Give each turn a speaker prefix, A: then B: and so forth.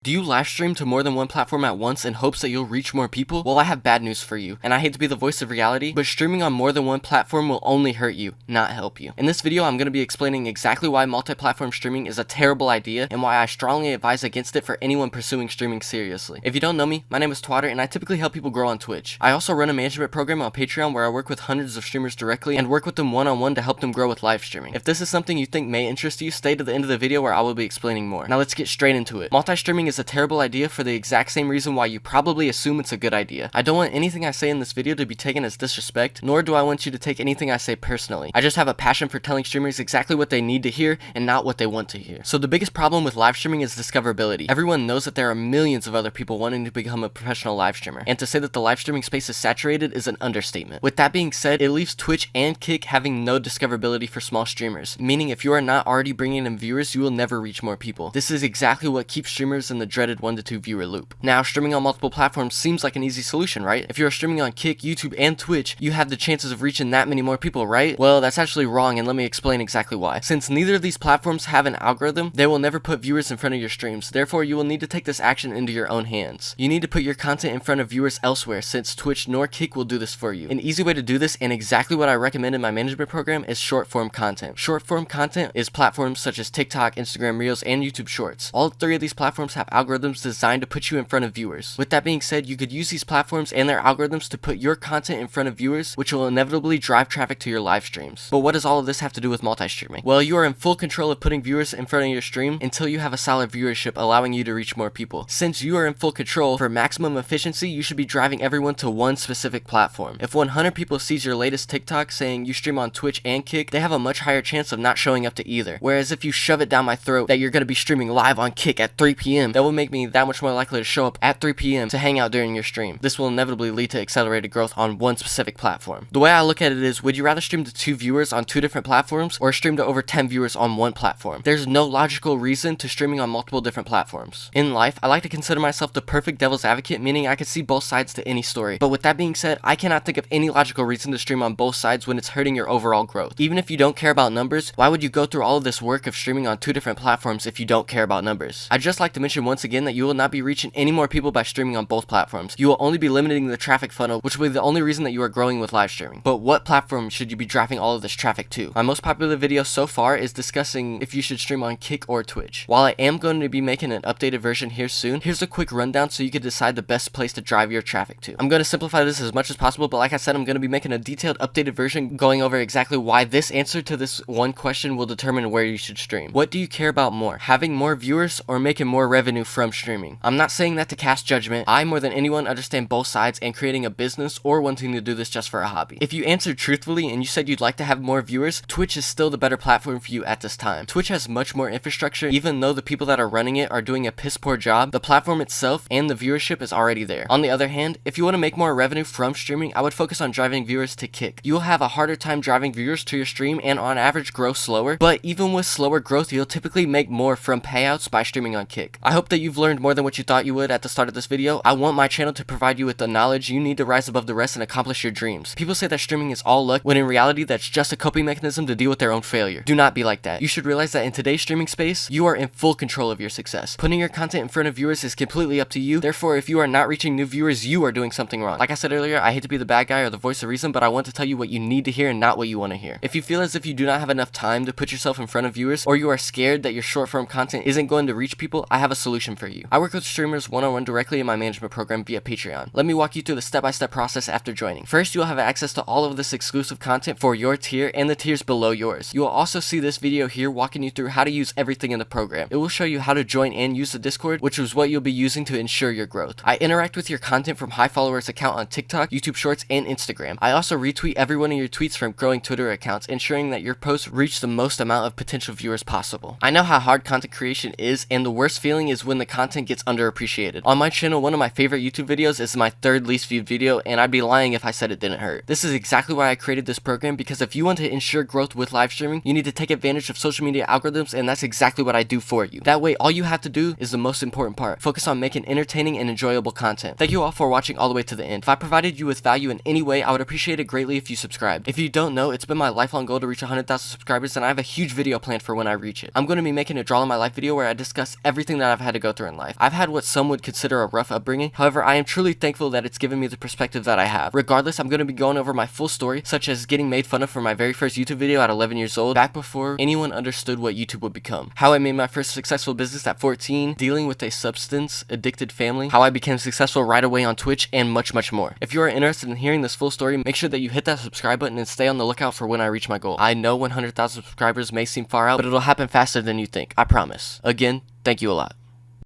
A: Do you live stream to more than one platform at once in hopes that you'll reach more people? Well, I have bad news for you, and I hate to be the voice of reality, but streaming on more than one platform will only hurt you, not help you. In this video, I'm going to be explaining exactly why multi-platform streaming is a terrible idea and why I strongly advise against it for anyone pursuing streaming seriously. If you don't know me, my name is Twatter, and I typically help people grow on Twitch. I also run a management program on Patreon where I work with hundreds of streamers directly and work with them one-on-one to help them grow with live streaming. If this is something you think may interest you, stay to the end of the video where I will be explaining more. Now let's get straight into it. Multi-streaming is a terrible idea for the exact same reason why you probably assume it's a good idea. I don't want anything I say in this video to be taken as disrespect, nor do I want you to take anything I say personally. I just have a passion for telling streamers exactly what they need to hear and not what they want to hear. So the biggest problem with live streaming is discoverability. Everyone knows that there are millions of other people wanting to become a professional live streamer, and to say that the live streaming space is saturated is an understatement. With that being said, it leaves Twitch and Kick having no discoverability for small streamers, meaning if you are not already bringing in viewers, you will never reach more people. This is exactly what keeps streamers in the dreaded 1 to 2 viewer loop. Now, streaming on multiple platforms seems like an easy solution, right? If you're streaming on Kick, YouTube, and Twitch, you have the chances of reaching that many more people, right? Well, that's actually wrong, and let me explain exactly why. Since neither of these platforms have an algorithm, they will never put viewers in front of your streams. Therefore, you will need to take this action into your own hands. You need to put your content in front of viewers elsewhere, since Twitch nor Kick will do this for you. An easy way to do this, and exactly what I recommend in my management program, is short-form content. Short-form content is platforms such as TikTok, Instagram Reels, and YouTube Shorts. All 3 of these platforms have algorithms designed to put you in front of viewers. With that being said, you could use these platforms and their algorithms to put your content in front of viewers, which will inevitably drive traffic to your live streams. But what does all of this have to do with multi-streaming? Well, you are in full control of putting viewers in front of your stream until you have a solid viewership allowing you to reach more people. Since you are in full control, for maximum efficiency, you should be driving everyone to one specific platform. If 100 people sees your latest TikTok saying you stream on Twitch and Kick, they have a much higher chance of not showing up to either. Whereas if you shove it down my throat that you're going to be streaming live on Kick at 3 p.m., that will make me that much more likely to show up at 3 p.m. to hang out during your stream. This will inevitably lead to accelerated growth on one specific platform. The way I look at it is, would you rather stream to 2 viewers on 2 different platforms or stream to over 10 viewers on one platform? There's no logical reason to streaming on multiple different platforms. In life, I like to consider myself the perfect devil's advocate, meaning I can see both sides to any story. But with that being said, I cannot think of any logical reason to stream on both sides when it's hurting your overall growth. Even if you don't care about numbers, why would you go through all of this work of streaming on 2 different platforms if you don't care about numbers? I'd just like to mention once again that you will not be reaching any more people by streaming on both platforms. You will only be limiting the traffic funnel, which will be the only reason that you are growing with live streaming. But what platform should you be driving all of this traffic to? My most popular video so far is discussing if you should stream on Kick or Twitch. While I am going to be making an updated version here soon, here's a quick rundown so you can decide the best place to drive your traffic to. I'm going to simplify this as much as possible, but like I said, I'm going to be making a detailed updated version going over exactly why this answer to this one question will determine where you should stream. What do you care about more? Having more viewers or making more revenue from streaming? I'm not saying that to cast judgment. I, more than anyone, understand both sides and creating a business or wanting to do this just for a hobby. If you answered truthfully and you said you'd like to have more viewers, Twitch is still the better platform for you at this time. Twitch has much more infrastructure. Even though the people that are running it are doing a piss poor job, the platform itself and the viewership is already there. On the other hand, if you want to make more revenue from streaming, I would focus on driving viewers to Kick. You'll have a harder time driving viewers to your stream and on average grow slower, but even with slower growth, you'll typically make more from payouts by streaming on Kick. I hope that you've learned more than what you thought you would at the start of this video. I want my channel to provide you with the knowledge you need to rise above the rest and accomplish your dreams. People say that streaming is all luck, when in reality that's just a coping mechanism to deal with their own failure. Do not be like that. You should realize that in today's streaming space, you are in full control of your success. Putting your content in front of viewers is completely up to you. Therefore, if you are not reaching new viewers, you are doing something wrong. Like I said earlier, I hate to be the bad guy or the voice of reason, but I want to tell you what you need to hear and not what you want to hear. If you feel as if you do not have enough time to put yourself in front of viewers, or you are scared that your short-form content isn't going to reach people, I have a solution for you. I work with streamers one-on-one directly in my management program via Patreon. Let me walk you through the step-by-step process after joining. First, you'll have access to all of this exclusive content for your tier and the tiers below yours. You will also see this video here walking you through how to use everything in the program. It will show you how to join and use the Discord, which is what you'll be using to ensure your growth. I interact with your content from high followers account on TikTok, YouTube Shorts, and Instagram. I also retweet every one of your tweets from growing Twitter accounts, ensuring that your posts reach the most amount of potential viewers possible. I know how hard content creation is, and the worst feeling is when the content gets underappreciated. On my channel, one of my favorite YouTube videos is my 3rd least viewed video, and I'd be lying if I said it didn't hurt. This is exactly why I created this program, because if you want to ensure growth with live streaming, you need to take advantage of social media algorithms, and that's exactly what I do for you. That way, all you have to do is the most important part. Focus on making entertaining and enjoyable content. Thank you all for watching all the way to the end. If I provided you with value in any way, I would appreciate it greatly if you subscribed. If you don't know, it's been my lifelong goal to reach 100,000 subscribers, and I have a huge video planned for when I reach it. I'm going to be making a draw in my life video where I discuss everything that I've had to to go through in life. I've had what some would consider a rough upbringing. However, I am truly thankful that it's given me the perspective that I have. Regardless, I'm going to be going over my full story, such as getting made fun of for my very first YouTube video at 11 years old, back before anyone understood what YouTube would become, how I made my first successful business at 14, dealing with a substance addicted family, how I became successful right away on Twitch, and much more. If you are interested in hearing this full story, make sure that you hit that subscribe button and stay on the lookout for when I reach my goal. I know 100,000 subscribers may seem far out, but it'll happen faster than you think. I promise. Again, thank you a lot.